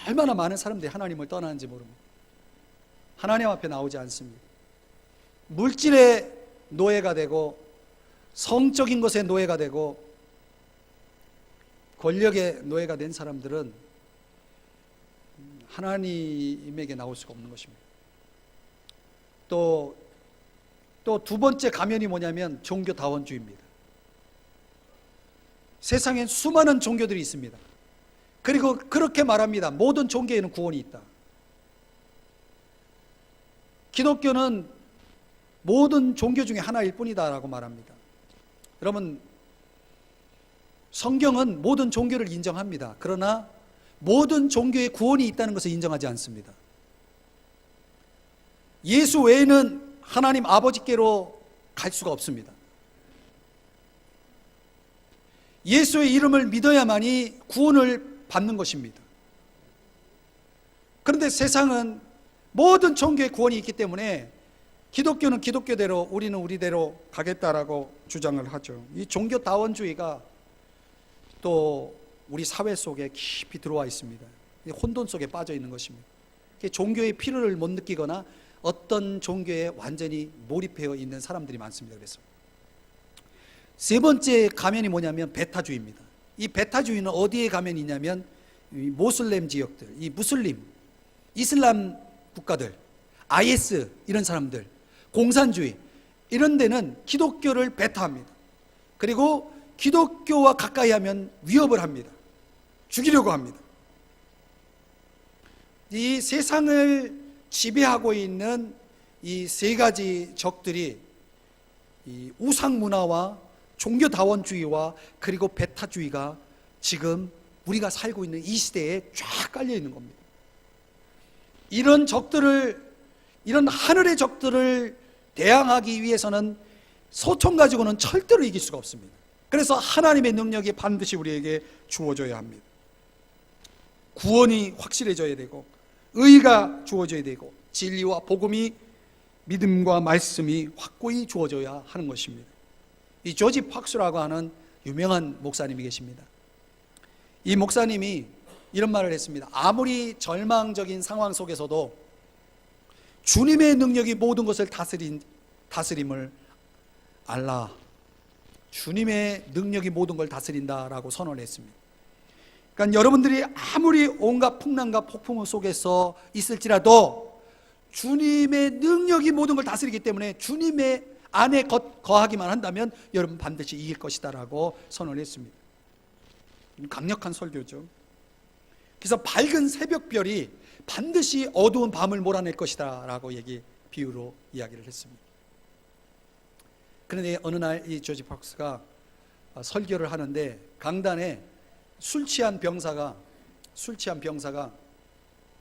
Speaker 1: 얼마나 많은 사람들이 하나님을 떠나는지 모릅니다. 하나님 앞에 나오지 않습니다. 물질의 노예가 되고, 성적인 것의 노예가 되고, 권력의 노예가 된 사람들은 하나님에게 나올 수가 없는 것입니다. 또 두 번째 가면이 뭐냐면 종교다원주의입니다. 세상엔 수많은 종교들이 있습니다. 그리고 그렇게 말합니다. 모든 종교에는 구원이 있다. 기독교는 모든 종교 중에 하나일 뿐이다 라고 말합니다. 여러분, 성경은 모든 종교를 인정합니다. 그러나 모든 종교에 구원이 있다는 것을 인정하지 않습니다. 예수 외에는 하나님 아버지께로 갈 수가 없습니다. 예수의 이름을 믿어야만이 구원을 받는 것입니다. 그런데 세상은 모든 종교에 구원이 있기 때문에 기독교는 기독교대로, 우리는 우리대로 가겠다라고 주장을 하죠. 이 종교다원주의가 또 우리 사회 속에 깊이 들어와 있습니다. 혼돈 속에 빠져 있는 것입니다. 종교의 필요를 못 느끼거나 어떤 종교에 완전히 몰입해 있는 사람들이 많습니다. 그래서 세 번째 가면이 뭐냐면 베타주의입니다. 이 베타주의는 어디에 가면이 있냐면 모슬렘 지역들, 이 무슬림, 이슬람 국가들, IS 이런 사람들, 공산주의 이런 데는 기독교를 배타합니다. 그리고 기독교와 가까이 하면 위협을 합니다. 죽이려고 합니다. 이 세상을 지배하고 있는 이 세 가지 적들이 이 우상문화와 종교다원주의와 그리고 베타주의가 지금 우리가 살고 있는 이 시대에 쫙 깔려 있는 겁니다. 이런 하늘의 적들을 대항하기 위해서는 소총 가지고는 절대로 이길 수가 없습니다. 그래서 하나님의 능력이 반드시 우리에게 주어져야 합니다. 구원이 확실해져야 되고, 의가 주어져야 되고, 진리와 복음이, 믿음과 말씀이 확고히 주어져야 하는 것입니다. 이 조지 팍스라고 하는 유명한 목사님이 계십니다. 이 목사님이 이런 말을 했습니다. 아무리 절망적인 상황 속에서도 주님의 능력이 모든 것을 다스림을 알라. 주님의 능력이 모든 걸 다스린다라고 선언했습니다. 그러니까 여러분들이 아무리 온갖 풍랑과 폭풍 속에서 있을지라도 주님의 능력이 모든 걸 다스리기 때문에 주님의 안에 거하기만 한다면 여러분 반드시 이길 것이다라고 선언했습니다. 강력한 설교죠. 그래서 밝은 새벽별이 반드시 어두운 밤을 몰아낼 것이다라고 비유로 이야기를 했습니다. 그런데 어느 날 이 조지 팍스가 설교를 하는데 강단에 술 취한 병사가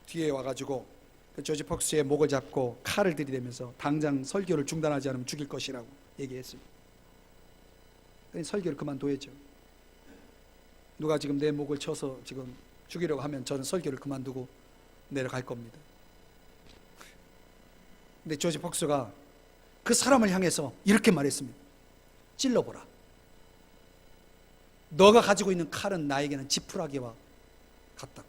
Speaker 1: 뒤에 와가지고 그 조지 팍스의 목을 잡고 칼을 들이대면서 당장 설교를 중단하지 않으면 죽일 것이라고 얘기했습니다. 설교를 그만둬야죠. 누가 지금 내 목을 쳐서 지금 죽이려고 하면 저는 설교를 그만두고 내려갈 겁니다. 근데 조지 팍스가 그 사람을 향해서 이렇게 말했습니다. 찔러보라. 너가 가지고 있는 칼은 나에게는 지푸라기와 같다고.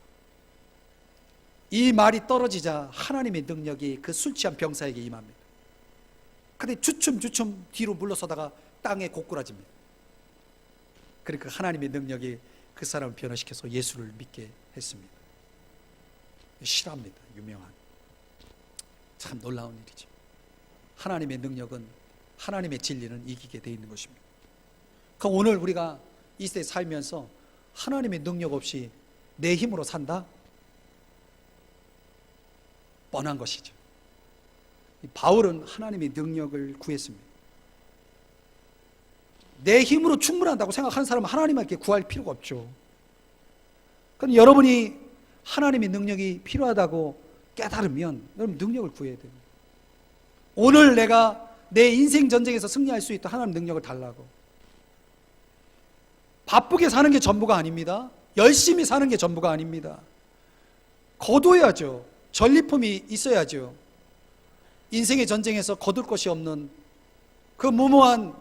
Speaker 1: 이 말이 떨어지자 하나님의 능력이 그 술 취한 병사에게 임합니다. 근데 주춤주춤 뒤로 물러서다가 땅에 고꾸라집니다. 그러니까 하나님의 능력이 그 사람을 변화시켜서 예수를 믿게 했습니다. 실화입니다. 유명한. 참 놀라운 일이죠. 하나님의 능력은, 하나님의 진리는 이기게 되어 있는 것입니다. 그럼 오늘 우리가 이 시대에 살면서 하나님의 능력 없이 내 힘으로 산다? 뻔한 것이죠. 바울은 하나님의 능력을 구했습니다. 내 힘으로 충분하다고 생각하는 사람은 하나님께 구할 필요가 없죠. 그럼 여러분이 하나님의 능력이 필요하다고 깨달으면 여러분 능력을 구해야 됩니다. 오늘 내가 내 인생 전쟁에서 승리할 수 있다, 하나님 능력을 달라고. 바쁘게 사는 게 전부가 아닙니다. 열심히 사는 게 전부가 아닙니다. 거둬야죠. 전리품이 있어야죠. 인생의 전쟁에서 거둘 것이 없는 그 무모한,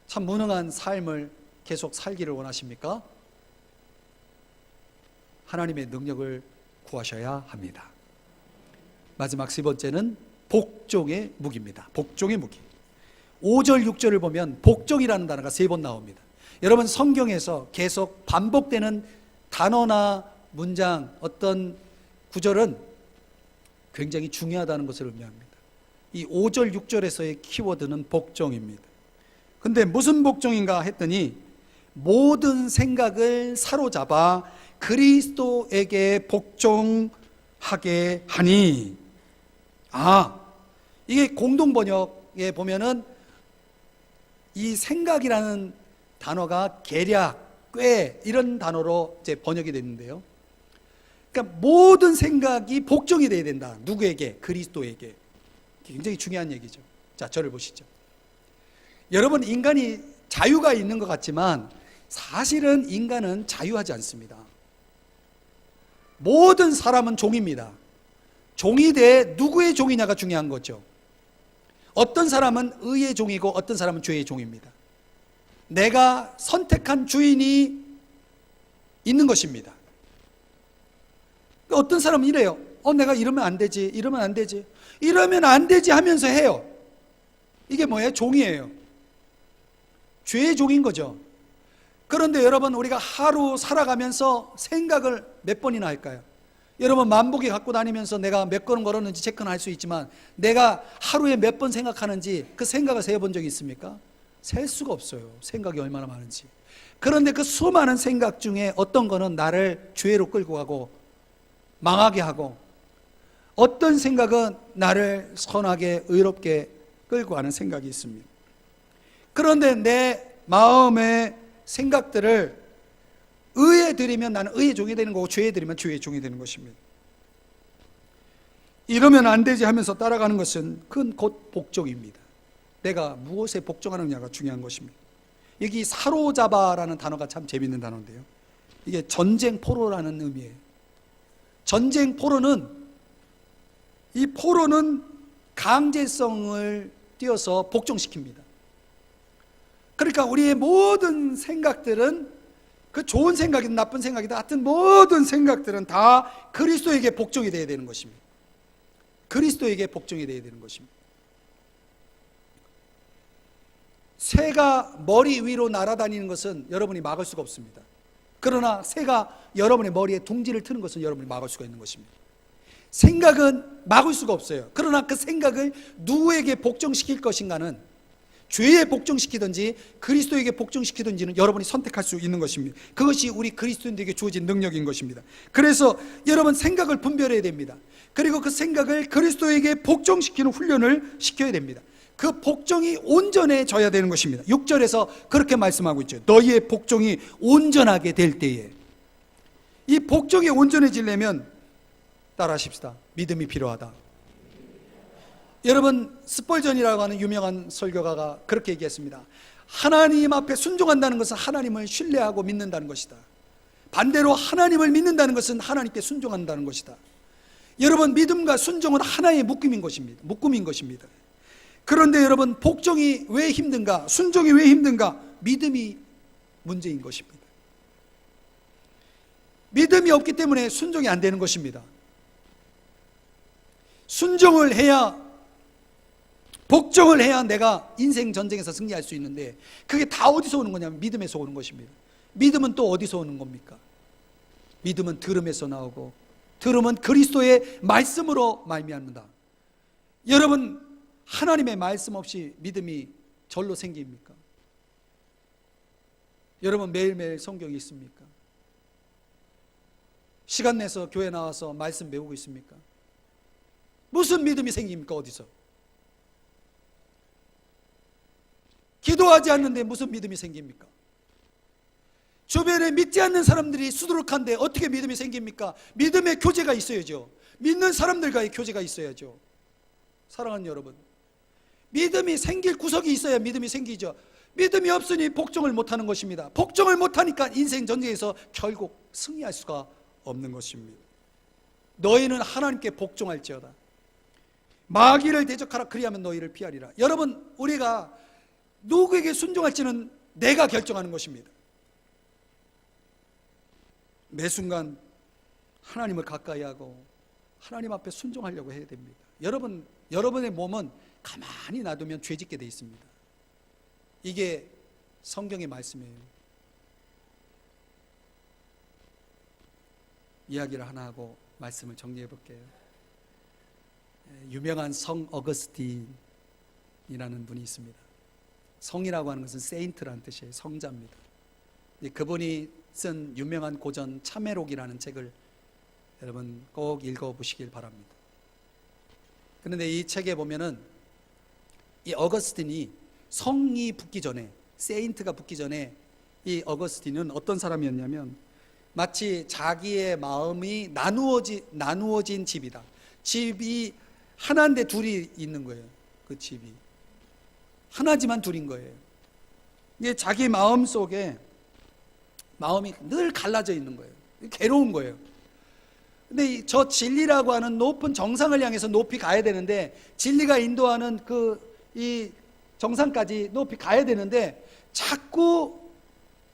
Speaker 1: 참 무능한 삶을 계속 살기를 원하십니까? 하나님의 능력을 구하셔야 합니다. 마지막 세 번째는 복종의 무기입니다. 복종의 무기. 5절 6절을 보면 복종이라는 단어가 3번 나옵니다. 여러분 성경에서 계속 반복되는 단어나 문장, 어떤 구절은 굉장히 중요하다는 것을 의미합니다. 이 5절 6절에서의 키워드는 복종입니다. 근데 무슨 복종인가 했더니 모든 생각을 사로잡아 그리스도에게 복종하게 하니. 이게 공동 번역에 보면은 이 생각이라는 단어가 계략, 꽤 이런 단어로 이제 번역이 됐는데요. 그러니까 모든 생각이 복종이 돼야 된다. 누구에게? 그리스도에게. 굉장히 중요한 얘기죠. 자, 저를 보시죠. 여러분, 인간이 자유가 있는 것 같지만 사실은 인간은 자유하지 않습니다. 모든 사람은 종입니다. 종이 돼 누구의 종이냐가 중요한 거죠. 어떤 사람은 의의 종이고 어떤 사람은 죄의 종입니다. 내가 선택한 주인이 있는 것입니다. 어떤 사람은 이래요. 내가 이러면 안 되지, 이러면 안 되지, 이러면 안 되지 하면서 해요. 이게 뭐예요? 종이에요. 죄의 종인 거죠. 그런데 여러분, 우리가 하루 살아가면서 생각을 몇 번이나 할까요? 여러분, 만보기 갖고 다니면서 내가 몇 걸음 걸었는지 체크는 할 수 있지만 내가 하루에 몇 번 생각하는지 그 생각을 세본 적이 있습니까? 셀 수가 없어요. 생각이 얼마나 많은지. 그런데 그 수많은 생각 중에 어떤 거는 나를 죄로 끌고 가고 망하게 하고, 어떤 생각은 나를 선하게 의롭게 끌고 가는 생각이 있습니다. 그런데 내 마음의 생각들을 의에 들이면 나는 의의 종이 되는 거고, 죄에 들이면 죄의 종이 되는 것입니다. 이러면 안 되지 하면서 따라가는 것은 그건 곧 복종입니다. 내가 무엇에 복종하느냐가 중요한 것입니다. 여기 사로잡아라는 단어가 참 재밌는 단어인데요, 이게 전쟁 포로라는 의미예요. 전쟁 포로는, 이 포로는 강제성을 띄어서 복종시킵니다. 그러니까 우리의 모든 생각들은, 그 좋은 생각이든 나쁜 생각이든 하여튼 모든 생각들은 다 그리스도에게 복종이 되어야 되는 것입니다. 그리스도에게 복종이 되어야 되는 것입니다. 새가 머리 위로 날아다니는 것은 여러분이 막을 수가 없습니다. 그러나 새가 여러분의 머리에 둥지를 트는 것은 여러분이 막을 수가 있는 것입니다. 생각은 막을 수가 없어요. 그러나 그 생각을 누구에게 복종시킬 것인가는, 죄에 복종시키든지 그리스도에게 복종시키든지는 여러분이 선택할 수 있는 것입니다. 그것이 우리 그리스도인들에게 주어진 능력인 것입니다. 그래서 여러분 생각을 분별해야 됩니다. 그리고 그 생각을 그리스도에게 복종시키는 훈련을 시켜야 됩니다. 그 복종이 온전해져야 되는 것입니다. 6절에서 그렇게 말씀하고 있죠. 너희의 복종이 온전하게 될 때에. 이 복종이 온전해지려면 따라하십시다. 믿음이 필요하다. 여러분, 스펄전이라고 하는 유명한 설교가가 그렇게 얘기했습니다. 하나님 앞에 순종한다는 것은 하나님을 신뢰하고 믿는다는 것이다. 반대로 하나님을 믿는다는 것은 하나님께 순종한다는 것이다. 여러분, 믿음과 순종은 하나의 묶음인 것입니다. 그런데 여러분, 복종이 왜 힘든가? 순종이 왜 힘든가? 믿음이 문제인 것입니다. 믿음이 없기 때문에 순종이 안 되는 것입니다. 순종을 해야, 복종을 해야 내가 인생 전쟁에서 승리할 수 있는데, 그게 다 어디서 오는 거냐면 믿음에서 오는 것입니다. 믿음은 또 어디서 오는 겁니까? 믿음은 들음에서 나오고, 들음은 그리스도의 말씀으로 말미암는다. 여러분, 하나님의 말씀 없이 믿음이 절로 생깁니까? 여러분, 매일매일 성경이 있습니까? 시간 내서 교회 나와서 말씀 배우고 있습니까? 무슨 믿음이 생깁니까? 어디서? 기도하지 않는데 무슨 믿음이 생깁니까? 주변에 믿지 않는 사람들이 수두룩한데 어떻게 믿음이 생깁니까? 믿음의 교제가 있어야죠. 믿는 사람들과의 교제가 있어야죠. 사랑하는 여러분, 믿음이 생길 구석이 있어야 믿음이 생기죠. 믿음이 없으니 복종을 못하는 것입니다. 복종을 못하니까 인생 전쟁에서 결국 승리할 수가 없는 것입니다. 너희는 하나님께 복종할지어다. 마귀를 대적하라, 그리하면 너희를 피하리라. 여러분, 우리가 누구에게 순종할지는 내가 결정하는 것입니다. 매 순간 하나님을 가까이 하고 하나님 앞에 순종하려고 해야 됩니다. 여러분의 몸은 가만히 놔두면 죄짓게 돼 있습니다. 이게 성경의 말씀이에요. 이야기를 하나 하고 말씀을 정리해 볼게요. 유명한 성 어거스틴이라는 분이 있습니다. 성이라고 하는 것은 세인트라는 뜻이에요. 성자입니다. 그분이 쓴 유명한 고전 참회록이라는 책을 여러분 꼭 읽어보시길 바랍니다. 그런데 이 책에 보면은 이 어거스틴이 성이 붙기 전에, 세인트가 붙기 전에 이 어거스틴은 어떤 사람이었냐면 마치 자기의 마음이 나누어진 집이다. 집이 하나인데 둘이 있는 거예요. 그 집이 하나지만 둘인 거예요. 이게 자기 마음 속에 마음이 늘 갈라져 있는 거예요. 괴로운 거예요. 근데 저 진리라고 하는 높은 정상을 향해서 높이 가야 되는데, 진리가 인도하는 이 정상까지 높이 가야 되는데 자꾸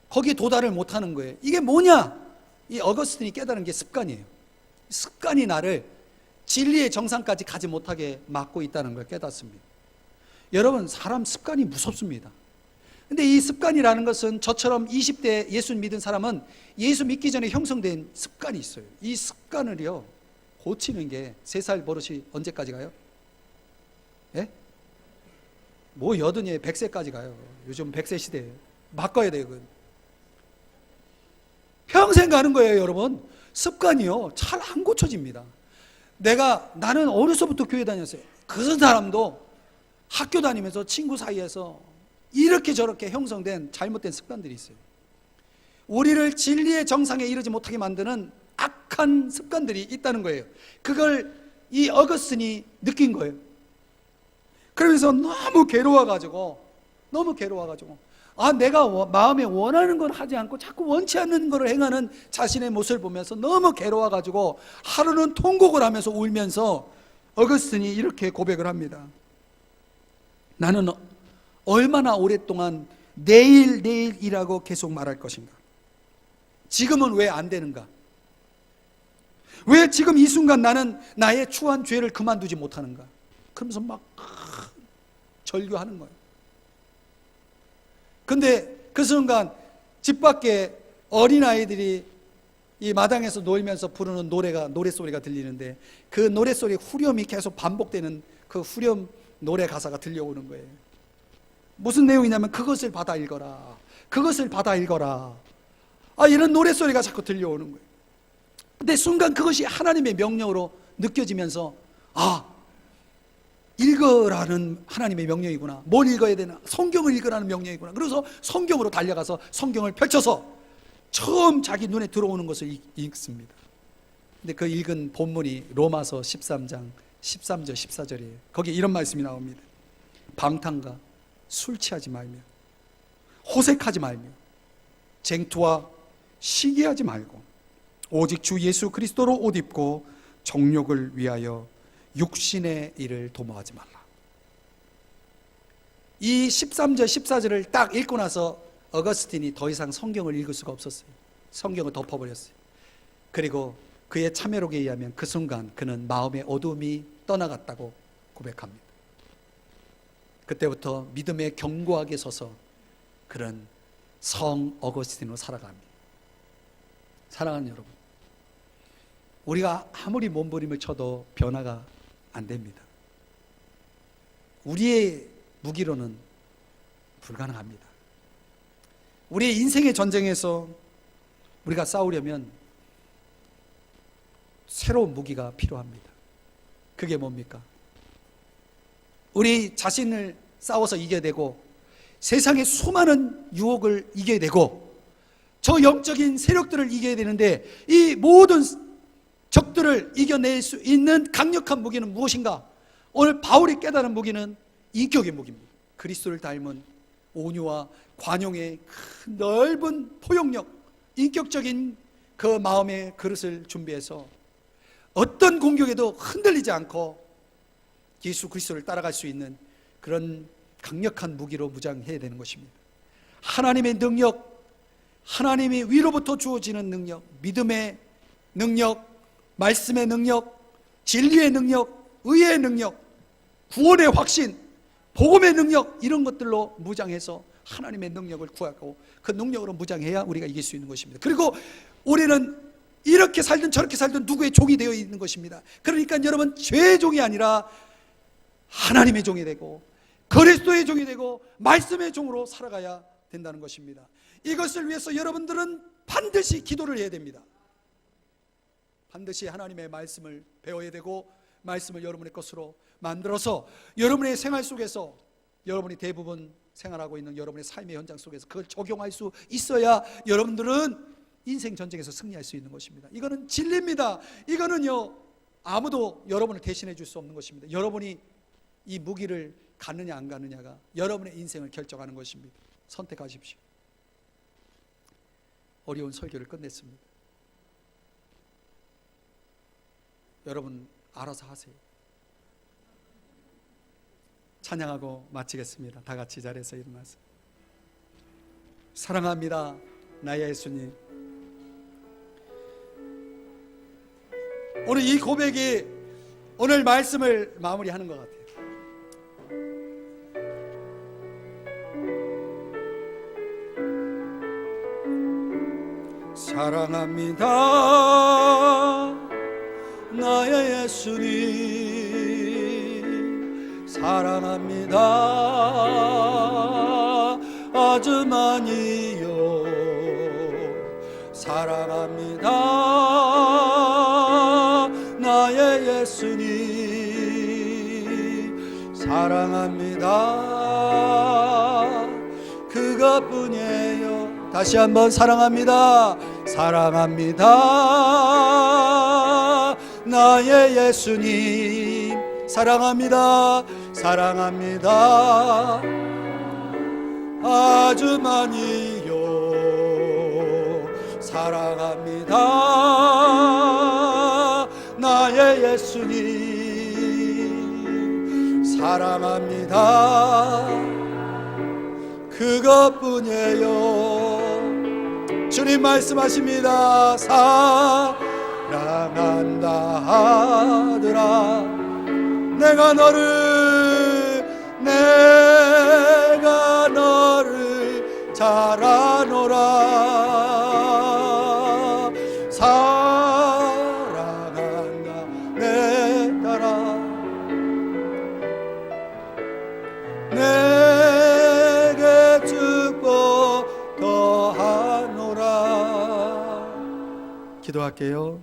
Speaker 1: 거기에 도달을 못하는 거예요. 이게 뭐냐? 이 어거스틴이 깨달은 게 습관이에요. 습관이 나를 진리의 정상까지 가지 못하게 막고 있다는 걸 깨닫습니다. 여러분, 사람 습관이 무섭습니다. 근데 이 습관이라는 것은, 저처럼 20대 예수 믿은 사람은 예수 믿기 전에 형성된 습관이 있어요. 이 습관을요 고치는 게 3살 버릇이 언제까지 가요? 예? 뭐 여든이 100세까지 가요. 요즘 100세 시대예요. 바꿔야 돼요. 그건 평생 가는 거예요. 여러분, 습관이요 잘 안 고쳐집니다. 나는 어려서부터 교회 다녔어요. 그 사람도 학교 다니면서 친구 사이에서 이렇게 저렇게 형성된 잘못된 습관들이 있어요. 우리를 진리의 정상에 이르지 못하게 만드는 악한 습관들이 있다는 거예요. 그걸 이 어거스틴이 느낀 거예요. 그러면서 너무 괴로워가지고 내가 마음에 원하는 걸 하지 않고 자꾸 원치 않는 걸 행하는 자신의 모습을 보면서 너무 괴로워가지고 하루는 통곡을 하면서 울면서 어거스틴이 이렇게 고백을 합니다. 나는 얼마나 오랫동안 내일이라고 계속 말할 것인가? 지금은 왜 안 되는가? 왜 지금 이 순간 나는 나의 추한 죄를 그만두지 못하는가? 그러면서 막 절규하는 거예요. 근데 그 순간 집 밖에 어린아이들이 이 마당에서 놀면서 부르는 노래소리가 들리는데, 그 노래소리 후렴이 계속 반복되는 그 후렴 노래 가사가 들려오는 거예요. 무슨 내용이냐면 그것을 받아 읽어라, 그것을 받아 읽어라, 이런 노래소리가 자꾸 들려오는 거예요. 근데 순간 그것이 하나님의 명령으로 느껴지면서 읽으라는 하나님의 명령이구나. 뭘 읽어야 되나? 성경을 읽으라는 명령이구나. 그래서 성경으로 달려가서 성경을 펼쳐서 처음 자기 눈에 들어오는 것을 읽습니다. 근데 그 읽은 본문이 로마서 13장 13절 14절이에요. 거기에 이런 말씀이 나옵니다. 방탕과 술 취하지 말며 호색하지 말며 쟁투와 시기하지 말고 오직 주 예수 그리스도로 옷 입고 정욕을 위하여 육신의 일을 도모하지 말라. 이 13절 14절을 딱 읽고 나서 어거스틴이 더 이상 성경을 읽을 수가 없었어요. 성경을 덮어버렸어요. 그리고 그의 참회록에 의하면 그 순간 그는 마음의 어둠이 떠나갔다고 고백합니다. 그때부터 믿음에 견고하게 서서 그는 성 어거스틴으로 살아갑니다. 사랑하는 여러분, 우리가 아무리 몸부림을 쳐도 변화가 안 됩니다. 우리의 무기로는 불가능합니다. 우리의 인생의 전쟁에서 우리가 싸우려면 새로운 무기가 필요합니다. 그게 뭡니까? 우리 자신을 싸워서 이겨야 되고, 세상의 수많은 유혹을 이겨야 되고, 저 영적인 세력들을 이겨야 되는데, 이 모든 적들을 이겨낼 수 있는 강력한 무기는 무엇인가? 오늘 바울이 깨달은 무기는 인격의 무기입니다. 그리스도를 닮은 온유와 관용의 큰 넓은 포용력, 인격적인 그 마음의 그릇을 준비해서 어떤 공격에도 흔들리지 않고 예수 그리스도를 따라갈 수 있는 그런 강력한 무기로 무장해야 되는 것입니다. 하나님의 능력, 하나님이 위로부터 주어지는 능력, 믿음의 능력, 말씀의 능력, 진리의 능력, 의의 능력, 구원의 확신, 복음의 능력, 이런 것들로 무장해서 하나님의 능력을 구하고 그 능력으로 무장해야 우리가 이길 수 있는 것입니다. 그리고 우리는 이렇게 살든 저렇게 살든 누구의 종이 되어 있는 것입니다. 그러니까 여러분, 죄의 종이 아니라 하나님의 종이 되고 그리스도의 종이 되고 말씀의 종으로 살아가야 된다는 것입니다. 이것을 위해서 여러분들은 반드시 기도를 해야 됩니다. 반드시 하나님의 말씀을 배워야 되고, 말씀을 여러분의 것으로 만들어서 여러분의 생활 속에서, 여러분이 대부분 생활하고 있는 여러분의 삶의 현장 속에서 그걸 적용할 수 있어야 여러분들은 인생 전쟁에서 승리할 수 있는 것입니다. 이거는 진리입니다. 이거는요, 아무도 여러분을 대신해 줄 수 없는 것입니다. 여러분이 이 무기를 갖느냐 안 갖느냐가 여러분의 인생을 결정하는 것입니다. 선택하십시오. 어려운 설교를 끝냈습니다. 여러분 알아서 하세요. 찬양하고 마치겠습니다. 다 같이 자리에서 일어나서. 사랑합니다, 나의 예수님. 오늘 이 고백이 오늘 말씀을 마무리하는 것 같아요. 사랑합니다, 나의 예수님. 사랑합니다, 아주 많이요. 사랑합니다, 나의 예수님. 사랑합니다, 그것뿐이에요. 다시 한번 사랑합니다, 사랑합니다, 나의 예수님. 사랑합니다, 사랑합니다. 아주 많이요. 사랑합니다. 나의 예수님 사랑합니다. 그것뿐이에요. 주님 말씀하십니다. 사랑한다 하더라. 내가 너를 잘 아노라. 사랑한다 내 딸아. 내게 축복 더하노라. 기도할게요.